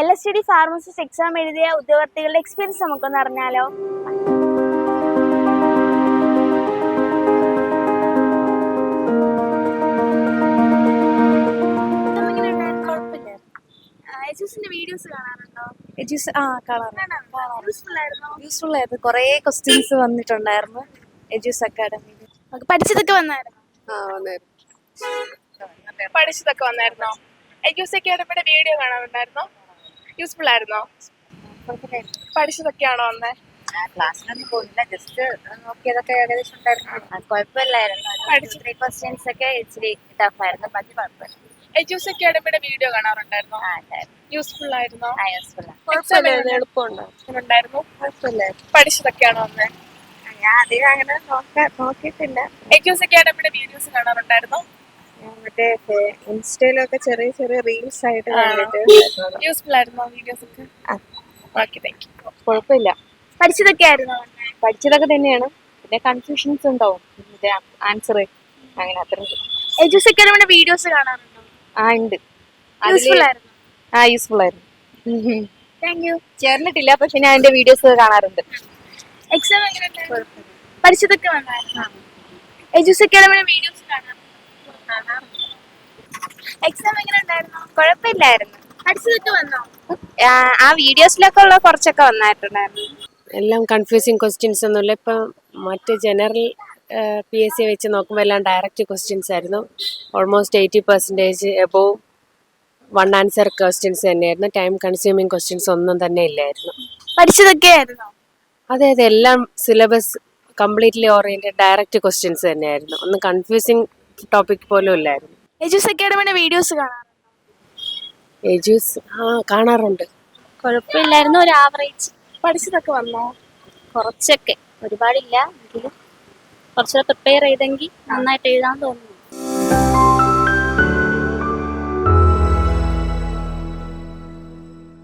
LSTD pharmacist exam എഴുതിയ ഉദ്യോഗാർത്ഥികളുടെ experience നമുക്കൊന്ന് അറിഞ്ഞാലോ? Videos കാണാറുണ്ടോ? യൂസ്ഫുൾ ആയിരുന്നു. കുറേ ക്വസ്റ്റ്യൻസ് വന്നിട്ടുണ്ടായിരുന്നു എജൂസ് അക്കാഡമിയിൽ. പഠിച്ചതൊക്കെ വന്നായിരുന്നോ? പഠിച്ചതൊക്കെ വന്നായിരുന്നോ? എജൂസ് അക്കാഡമിയുടെ വീഡിയോ കാണാറുണ്ടായിരുന്നോ? യൂസ്ഫുൾ ആയിരുന്നോ? പഠിച്ചതൊക്കെയാണോ വന്നേ? ക്ലാസ്സിലൊന്നും പോയില്ല, ജസ്റ്റ് നോക്കിയതൊക്കെ ഏകദേശം ഉണ്ടായിരുന്നു. കുഴപ്പമില്ലായിരുന്നു. ക്വസ്റ്റ്യൻസ് ഒക്കെ ഇച്ചിരി ടഫ് ആയിരുന്നു, ബാക്കി കുഴപ്പമില്ല. എജൂസ് അക്കാഡമിയുടെ വീഡിയോ കാണാറുണ്ടായിരുന്നോ? യൂസ്ഫുൾ ആയിരുന്നോ? എളുപ്പമുണ്ടായിരുന്നു. പഠിച്ചതൊക്കെയാണോ വന്നേ? ഞാൻ അധികം അങ്ങനെ നോക്കിയിട്ടില്ല. എജൂസ് അക്കാഡമിയുടെ വീഡിയോസ് കാണാറുണ്ടായിരുന്നോ? മറ്റേ ഇൻസ്റ്റയിലൊക്കെ ചെറിയ ചെറിയ റീൽസ് ആയിട്ട് കണ്ടിട്ട്. യൂസ്ഫുൾ ആയിരുന്നോ വീഡിയോസ് ഒക്കെ? Okay, thank you. കുഴപ്പമില്ല. പഠിച്ചതൊക്കെ ആയിരുന്നോ? പഠിച്ചതൊക്കെ തന്നെയാണ്, പിന്നെ കൺഫ്യൂഷൻസ് ഉണ്ടാവും ആൻസർ അങ്ങനെ അത്ര. എജൂസ് അക്കാഡമിയുടെ വീഡിയോസ് കാണാറുണ്ടോ? ഉണ്ട്. യൂസ്ഫുൾ ആയിരുന്നു. യൂസ്ഫുൾ ആയിരുന്നു. Thank you. ചേർന്നിട്ടില്ല, പക്ഷെ ഞാൻ അതിന്റെ വീഡിയോസ് കാണാറുണ്ട്. എക്സാം എങ്ങനെയുണ്ടായിരുന്നു? പഠിച്ചതൊക്കെ വന്നായിരുന്നോ? എജൂസ് അക്കാഡമിയുടെ വീഡിയോസ് കാണാറുണ്ടോ? എക്സാം എങ്ങനെയുണ്ടായിരുന്നു? കുഴപ്പമില്ലായിരുന്നു. പഠിച്ചതൊക്കെ വന്നോ? ആ വീഡിയോസിലൊക്കെ ഉള്ള കുറച്ചൊക്കെ വന്നിട്ടുണ്ടായിരുന്നു. എല്ലാം കൺഫ്യൂസിങ് ക്വസ്റ്റ്യൻസ് ഒന്നുമില്ല. ഇപ്പം മറ്റ് ജനറൽ PSC വെച്ച് നോക്കുമ്പോൾ എല്ലാം ഡയറക്റ്റ് ക്വസ്റ്റ്യൻസ് ആയിരുന്നു. Almost 80% above one answer questions തന്നെയായിരുന്നു. ടൈം കൺസ്യൂമിങ് ക്വസ്റ്റ്യൻസ് ഒന്നും തന്നെ ഇല്ലായിരുന്നു. പഠിച്ചതൊക്കെ ആയിരുന്നോ? അതെ, എല്ലാം syllabus completely oriented direct questions തന്നെയായിരുന്നു. ഒന്നും കൺഫ്യൂസിങ് ടോപ്പിക് പോലും ഇല്ലായിരുന്നു. എജൂസ് അക്കാഡമിയുടെ വീഡിയോസ് കാണാറുണ്ടോ? എജൂസ് കാണാറുണ്ട്. കുഴപ്പമില്ലായിരുന്നു, ഒരു ആവറേജ്. പഠിച്ചതൊക്കെ വന്നോ? കുറച്ചൊക്കെ, ഒരുപാടില്ല, എങ്കിലും കുറച്ചൊക്കെ പ്രിപ്പയർ ചെയ്തെങ്കിൽ നന്നായിട്ട് എഴുതാൻ തോന്നുന്നു.